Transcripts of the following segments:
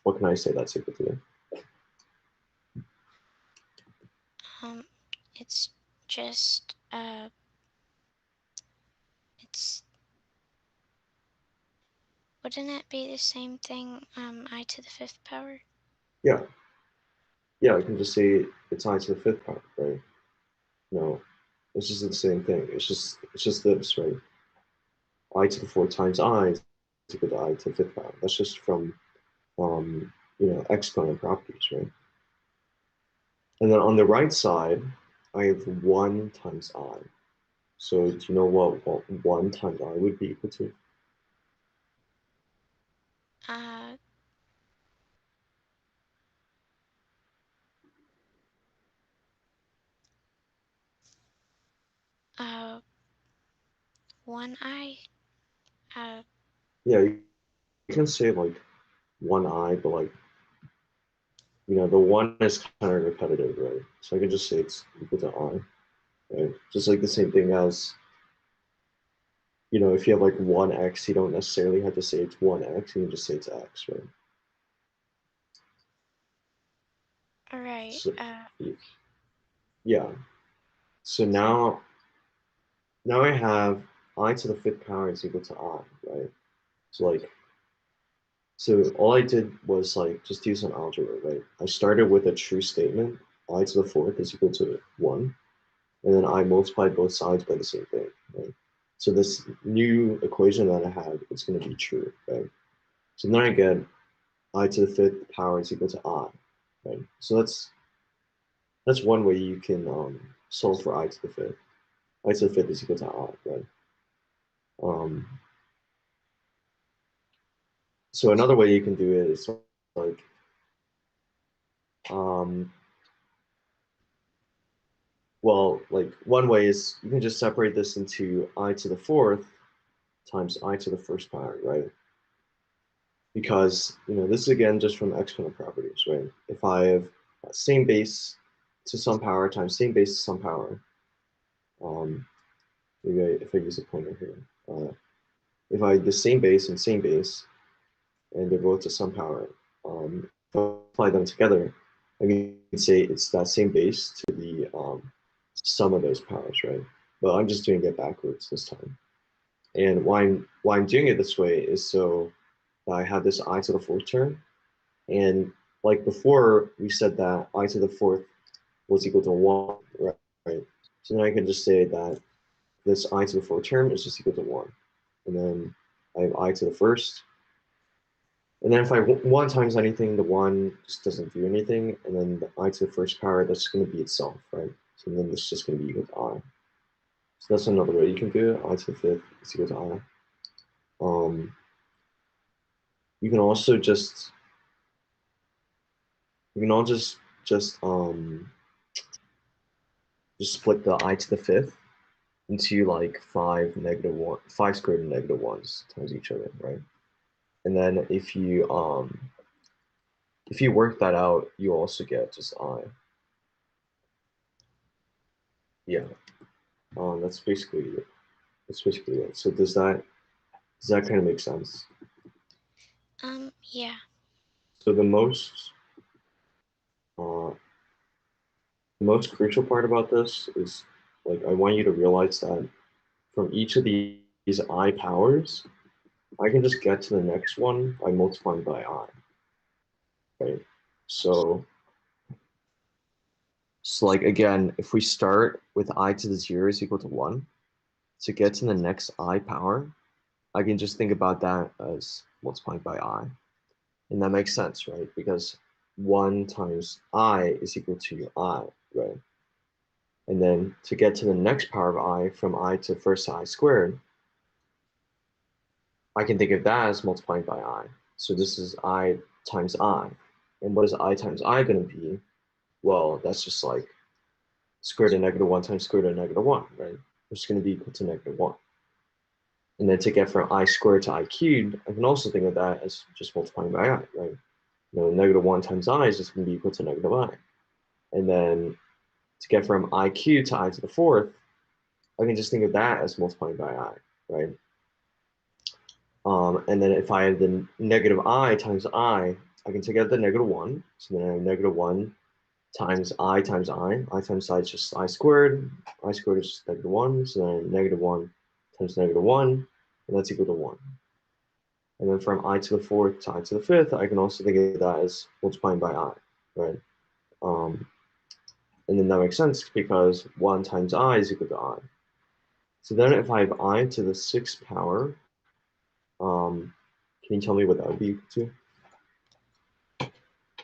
what can I say that's equal to? It's just it's wouldn't it be the same thing? I to the fifth power. Yeah, yeah, I can just say it's I to the fifth power, right? No, it's just the same thing. It's just this, right? I to the fourth times I is equal to I to the fifth power. That's just from exponent properties, right? And then on the right side, I have 1 times I. So do you know what 1 times I would be equal to? Uh, uh, one I. Uh, Yeah, you can say like 1 I, but like, the 1 is kind of repetitive, right? So I can just say it's equal to I, right? Just like the same thing as, if you have like 1x, you don't necessarily have to say it's 1x, you can just say it's x, right? all right. So, yeah. So now I have I to the fifth power is equal to I, right? So like, so all I did was like just do some algebra, right? I started with a true statement, I to the fourth is equal to 1, and then I multiplied both sides by the same thing, right? So this new equation that I have is going to be true, right? So then I get I to the fifth power is equal to I, right? So that's one way you can solve for I to the fifth. I to the fifth is equal to I, right? Um, so another way you can do it is like, um, well, like one way is you can just separate this into I to the fourth times I to the first power, right? Because this is again just from exponent properties, right? If I have same base to some power times same base to some power, um, maybe if I use a pointer here, if I the same base and they're both to some power, if I apply them together, I can say it's that same base to the sum of those powers, right? But I'm just doing it backwards this time. And why I'm doing it this way is so I have this I to the fourth term, and like before, we said that I to the fourth was equal to 1, right? So then I can just say that this I to the fourth term is just equal to 1. And then I have I to the first. And then if I 1 times anything, the 1 just doesn't do anything. And then the I to the first power, that's going to be itself, right? So then this is just going to be equal to I. So that's another way you can do it. I to the fifth is equal to I. You can also just, you can all just split the I to the fifth into like 5 square root of negative ones times each other, right? And then if you work that out, you also get just I. Yeah. That's basically it. That's basically it. So does that kind of make sense? yeah. So uh the most crucial part about this is like I want you to realize that from each of these I powers, I can just get to the next one by multiplying by I, right? So So like again, if we start with I to the 0 is equal to 1, to get to the next I power, I can just think about that as multiplying by I. And that makes sense, right? Because 1 times I is equal to I, right? And then to get to the next power of I, from I to first I squared, I can think of that as multiplying by I. So this is I times I. And what is I times I going to be? Well, that's just like square root of negative 1 times square root of negative 1, right? Which is going to be equal to negative 1. And then to get from I squared to I cubed, I can also think of that as just multiplying by I, right? Negative 1 times I is just going to be equal to negative I. And then to get from I cubed to I to the fourth, I can just think of that as multiplying by I, right? And then if I have the negative I times I, I can take out the -1. So then I have -1 times I times I. I times I is just I squared. I squared is just -1. So then -1 times -1, and that's equal to 1. And then from I to the fourth to I to the fifth, I can also think of that as multiplying by I, right? Um, and then that makes sense because 1 times I is equal to I. So then if I have I to the sixth power, can you tell me what that would be equal to?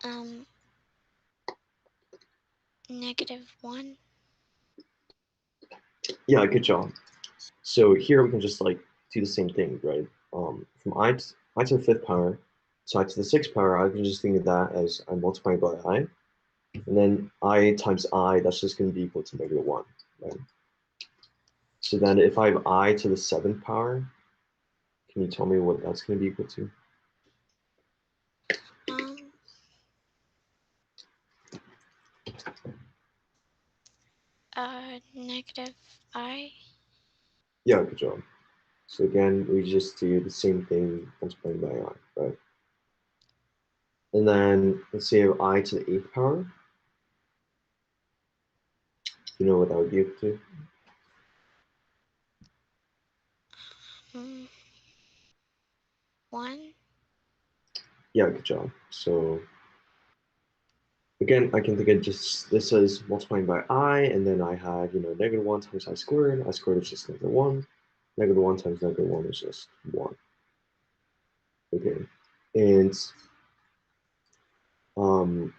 Um, -1. Yeah, good job. So here we can just like do the same thing, right? From I to the fifth power to I to the sixth power, I can just think of that as I'm multiplying by I. And then I times I, that's just going to be equal to -1, right? So then if I have I to the seventh power, can you tell me what that's going to be equal to? Um, -I. Yeah, good job. So again, we just do the same thing multiplying by I, right? And then let's say I have I to the eighth power. You know what that would be equal to? Mm, 1. Yeah, good job. So again, I can think of just this as multiplying by I, and then I have, -1 times I squared is just -1. -1 times -1 is just 1. Okay. And um,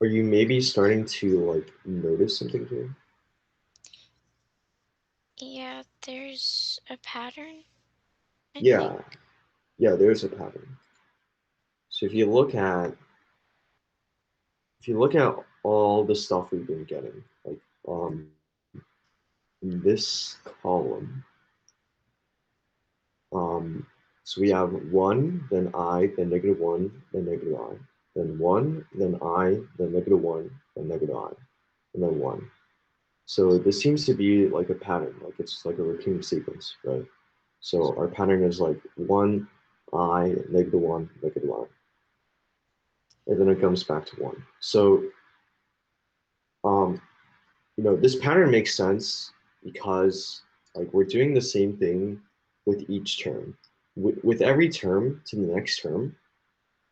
are you maybe starting to like notice something here? Yeah, there's a pattern, I think. Yeah, yeah, there's a pattern. So if you look at all the stuff we've been getting, like in this column, Um, so we have 1, then I, then -1, then -I, then 1, then I, then -1, then -I, and then 1. So this seems to be like a pattern, like it's like a repeating sequence, right? So our pattern is like 1, I, -1, -I, and then it comes back to 1. So, um, this pattern makes sense because like we're doing the same thing with each term. With every term to the next term,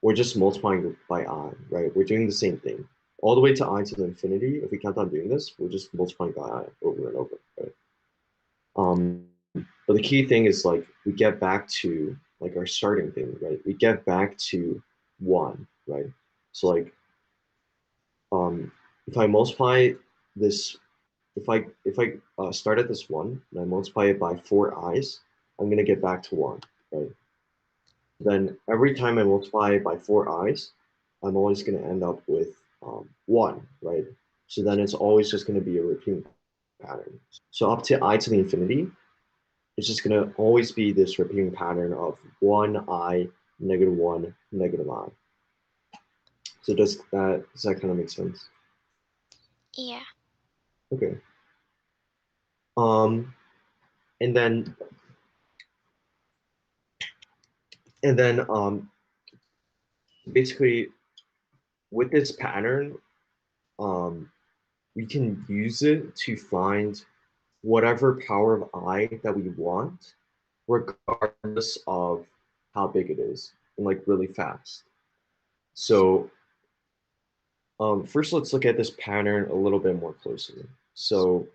we're just multiplying by I, right? We're doing the same thing. All the way to I to the infinity, if we kept on doing this, we're just multiplying by I over and over, right? Um, but the key thing is like we get back to like our starting thing, right? We get back to 1, right? So like if I multiply this, if I start at this 1 and I multiply it by 4 i's, I'm gonna get back to 1, right? Then every time I multiply by 4i's, I'm always going to end up with 1, right? So then it's always just going to be a repeating pattern. So up to I to the infinity, it's just going to always be this repeating pattern of 1i, -1, -I. So does that kind of make sense? Yeah. Okay. Um, and then basically with this pattern, um, we can use it to find whatever power of I that we want, regardless of how big it is, and like really fast. So first, let's look at this pattern a little bit more closely. So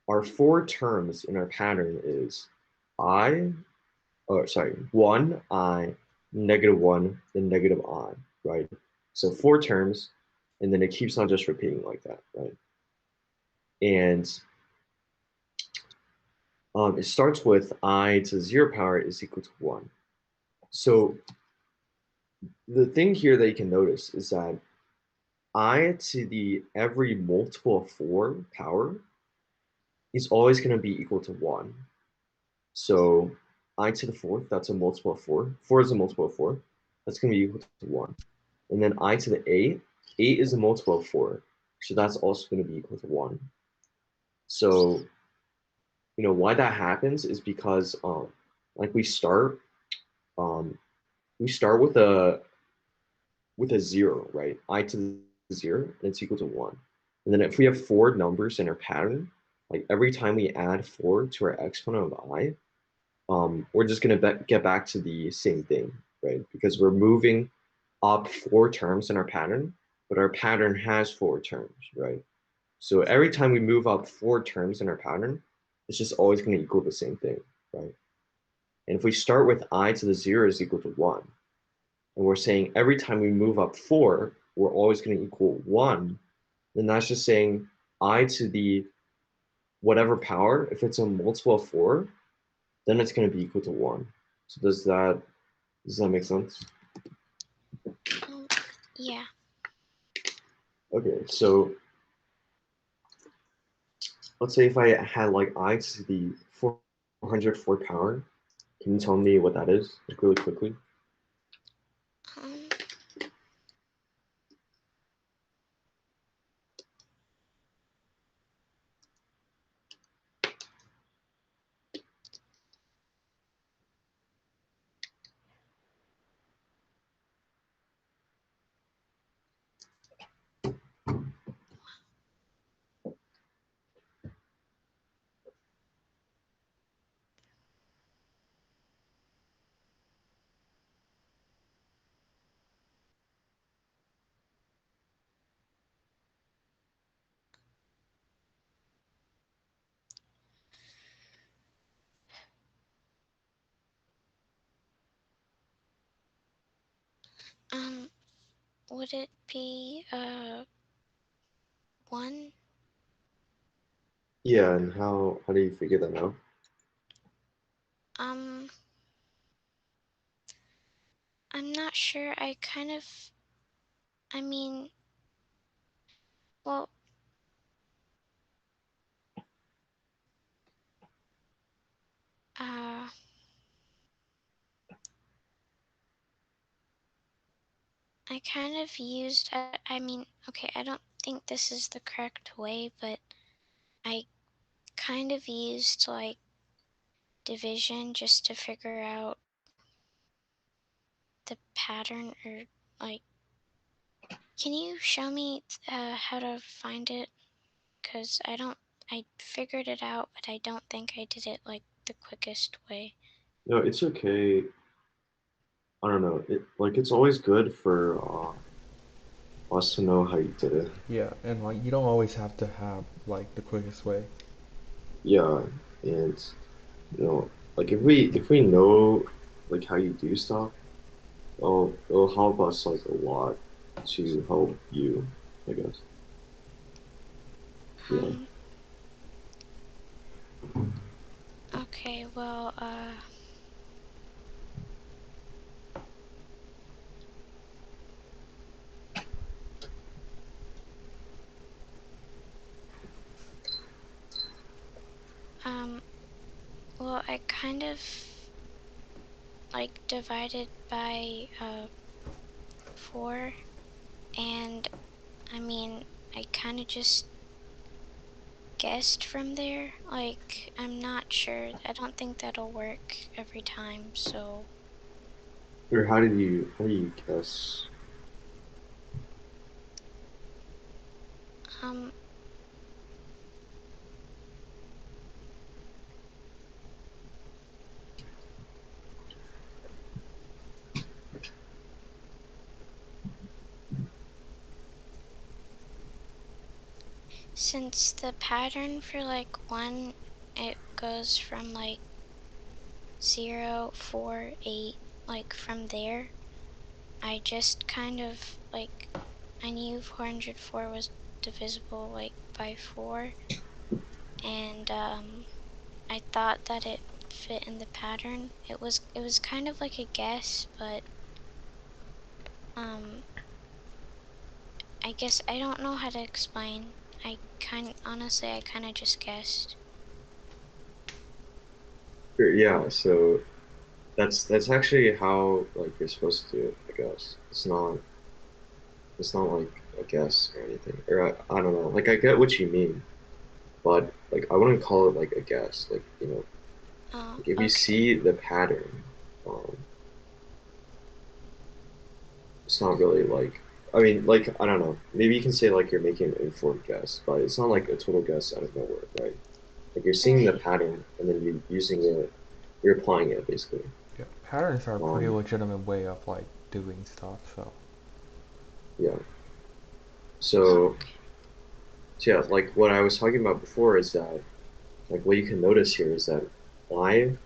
our four terms in our pattern is I, or sorry, 1i, -1, then -I, right? So four terms, and then it keeps on just repeating like that, right? And it starts with I to 0 power is equal to 1. So the thing here that you can notice is that I to the every multiple of 4 power is always going to be equal to 1. So I to the fourth, that's a multiple of 4. 4 is a multiple of 4. That's going to be equal to 1. And then I to the 8, 8 is a multiple of 4. So that's also going to be equal to 1. So, why that happens is because like um, we start with with a zero, right? I to the zero, and it's equal to one. And then if we have four numbers in our pattern, like every time we add four to our exponent of I, we're just going to get back to the same thing, right? Because we're moving up four terms in our pattern, but our pattern has four terms, right? So every time we move up four terms in our pattern, it's just always going to equal the same thing, right? And if we start with I to the zero is equal to one, and we're saying every time we move up four, we're always going to equal one, then that's just saying I to the whatever power, if it's a multiple of four, then it's going to be equal to one. So does that make sense? Um, yeah. Okay, so let's say if I had like I to the 404 power, can you tell me what that is, like really quickly? Um, um, would it be one? Yeah, and how do you figure that out? Um, I'm not sure. I mean, well, uh, I kind of used, I mean, okay, I don't think this is the correct way, but I kind of used like division just to figure out the pattern or like, can you show me how to find it? Because I figured it out, but I don't think I did it like the quickest way. No, it's okay. I don't know. It's always good for us to know how you did it. Yeah, and like you don't always have to have like the quickest way. Yeah, and like if we know like how you do stuff, it'll help us like a lot to help you, I guess. Yeah. Um, okay, well, um, well, I kind of like divided by 4, and I mean, I kind of just guessed from there. Like, I'm not sure. I don't think that'll work every time. So, Or how do you guess? um, since the pattern for like 1, it goes from like 0, 4, 8, like from there, I just kind of like, I knew 404 was divisible like by 4, and I thought that it fit in the pattern. It was kind of like a guess, but um I guess I don't know how to explain. Honestly, I kind of just guessed. Or, yeah, so that's actually how like you're supposed to do it, I guess. It's not like a guess or anything. Or I don't know. Like I get what you mean, but like I wouldn't call it like a guess. Oh, Like if you okay. see the pattern, um, it's not really like, I mean, like, I don't know. Maybe you can say like you're making an informed guess, but it's not like a total guess out of nowhere, right? Like you're seeing the Right. pattern and then you're using it, you're applying it basically. Yeah, patterns are a pretty Um, legitimate way of like doing stuff. So yeah. Oh, So, so yeah, like what I was talking about before is that like what you can notice here is that I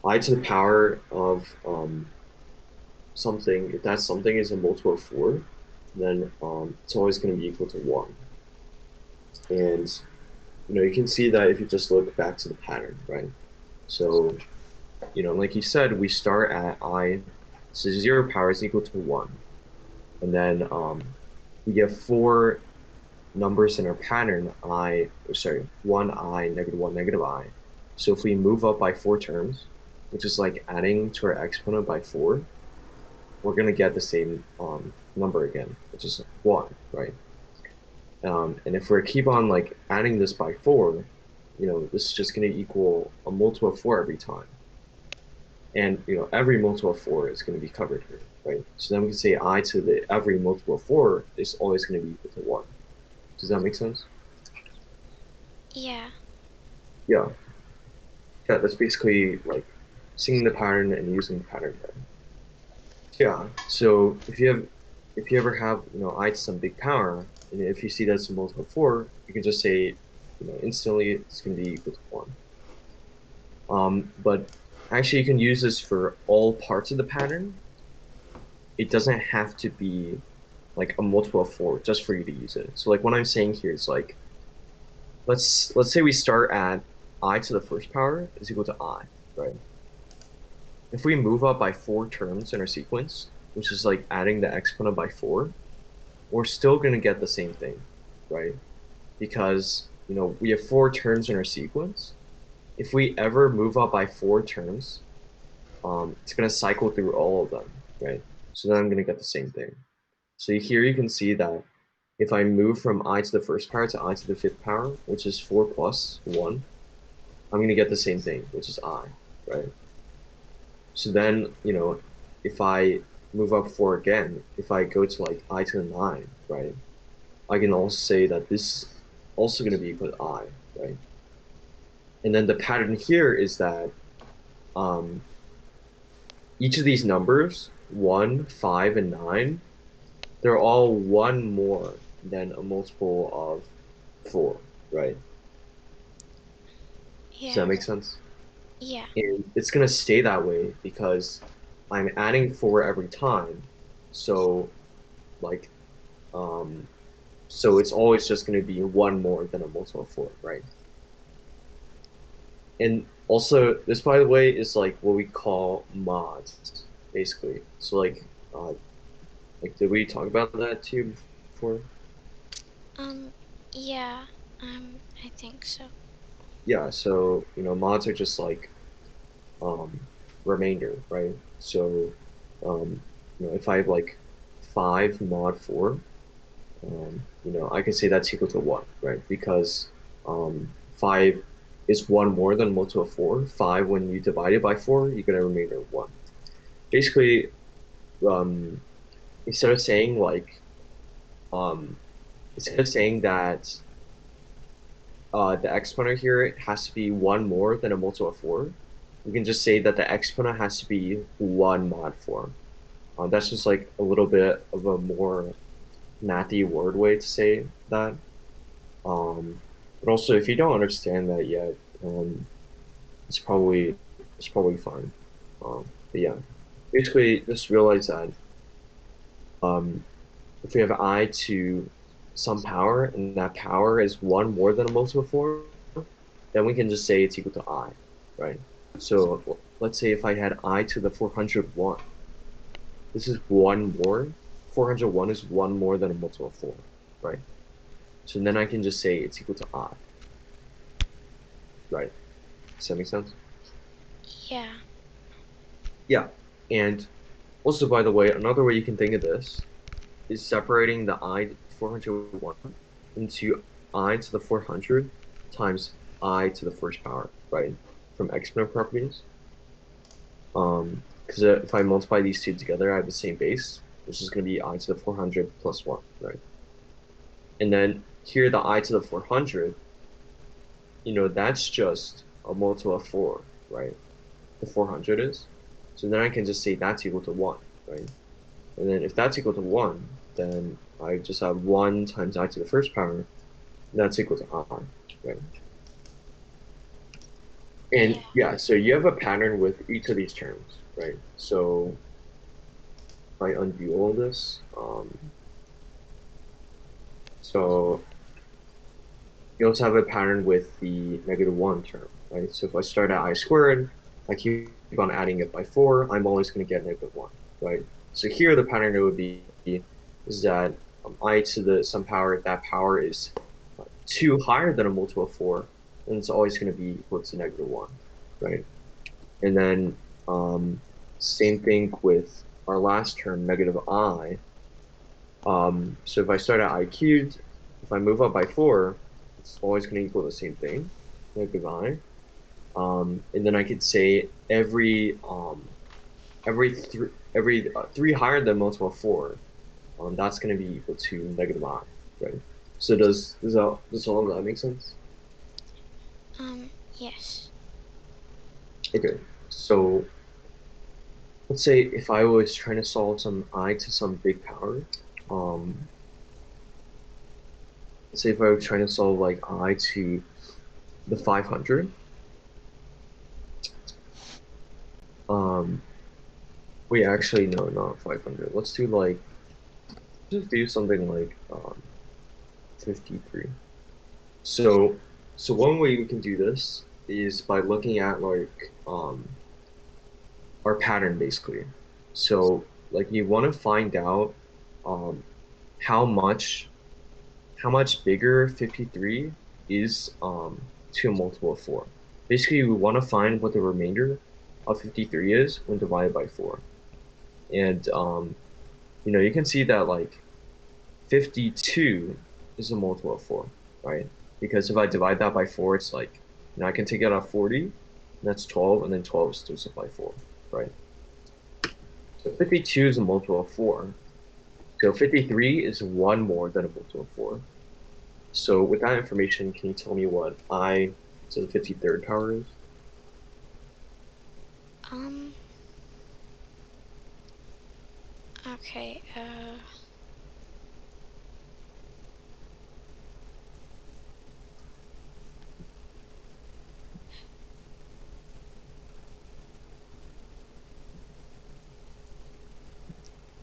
I to the power of something, if that something is a multiple of four, then it's always going to be equal to one. And you can see that if you just look back to the pattern, right? So, like you said, we start at I, so zero power is equal to one. And then we get four numbers in our pattern, sorry, one I, negative one, negative I. So if we move up by four terms, which is like adding to our exponent by four, we're going to get the same number again, which is one, right? And if we keep on like adding this by four, this is just going to equal a multiple of four every time. And every multiple of four is going to be covered here, right? So then we can say I to the every multiple of four is always going to be equal to one. Does that make sense? yeah. Yeah. Yeah, that's basically like seeing the pattern and using the pattern there. Yeah. So if you ever have, I to some big power, and if you see that's a multiple of four, you can just say, instantly it's going to be equal to one. But actually you can use this for all parts of the pattern. It doesn't have to be like a multiple of four just for you to use it. So like what I'm saying here is like let's say we start at I to the first power is equal to I, right? If we move up by four terms in our sequence, which is like adding the exponent by four, we're still going to get the same thing, right? Because, we have four terms in our sequence. If we ever move up by four terms, it's going to cycle through all of them, right? So then I'm going to get the same thing. So here you can see that if I move from I to the first power to I to the fifth power, which is 4 plus 1, I'm going to get the same thing, which is I, right? So then, if I move up 4 again, if I go to like I to the 9, right, I can also say that this is also going to be equal to I, right? And then the pattern here is that um, each of these numbers, 1, 5, and 9, they're all one more than a multiple of 4, right? Does that Yeah. make sense? Yeah. And it's going to stay that way because I'm adding 4 every time. So, like, um, so it's always just going to be one more than a multiple of 4, right? And also, this, by the way, is like what we call mods, basically. So, did we talk about that too before? Um, yeah. I think so. Yeah, so, mods are just like um, remainder, right? So, um, if I have like 5 mod 4, I can say that's equal to 1, right? Because 5 is 1 more than multiple of 4. 5, when you divide it by 4, you get a remainder of 1. Basically, um, instead of saying um, instead of saying that the exponent here has to be 1 more than a multiple of 4, we can just say that the exponent has to be 1 mod 4. That's just like a little bit of a more mathy word way to say that. Um, but also, if you don't understand that yet, it's probably fine. But yeah, basically, just realize that um, if we have I to some power and that power is one more than a multiple of four, then we can just say it's equal to I, right? So let's say if I had I to the 401, this is one more. 401 is one more than a multiple of four, right? So then I can just say it's equal to I, right? Does that make sense? Yeah. Yeah. And also, by the way, another way you can think of this is separating the I 401 into I to the 400 times I to the first power, right? From exponent properties. because if I multiply these two together, I have the same base, which is going to be I to the 400 plus 1, right? And then here, the I to the 400, that's just a multiple of 4, right? The 400 is. So then I can just say that's equal to 1, right? And then if that's equal to 1, then I just have 1 times I to the first power, and that's equal to I, right? Yeah. And yeah, so you have a pattern with each of these terms, right? So if I undo all this, so you also have a pattern with the -1 term, right? So if I start at I squared, I keep on adding it by 4, I'm always going to get -1, right? So here the pattern it would be is that I to the some power, if that power is 2 higher than a multiple of 4, then it's always going to be equal to -1, right? And then same thing with our last term, -I. So if I start at I cubed, if I move up by 4, it's always going to equal the same thing, -I. And then I could say every 3 higher than multiple of 4, that's going to be equal to -I, right? So does all of that make sense? Yes. Okay, so let's say if I was trying to solve some I to some big power, um, let's say if I was trying to solve like I to the 500, um, wait, actually, no, not 500. Let's do like, just do something like 53. So, so one way we can do this is by looking at like our pattern basically. So, like you want to find out um, how much how much bigger 53 is to a multiple of 4. Basically, we want to find what the remainder of 53 is when divided by 4. And you can see that like 52 is a multiple of 4, right? Because if I divide that by 4, it's like, I can take it out of 40, and that's 12, and then 12 is divided by 4, right? So 52 is a multiple of 4. So 53 is 1 more than a multiple of 4. So with that information, can you tell me what I to the 53rd power is? Um, okay,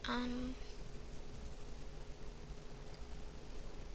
um,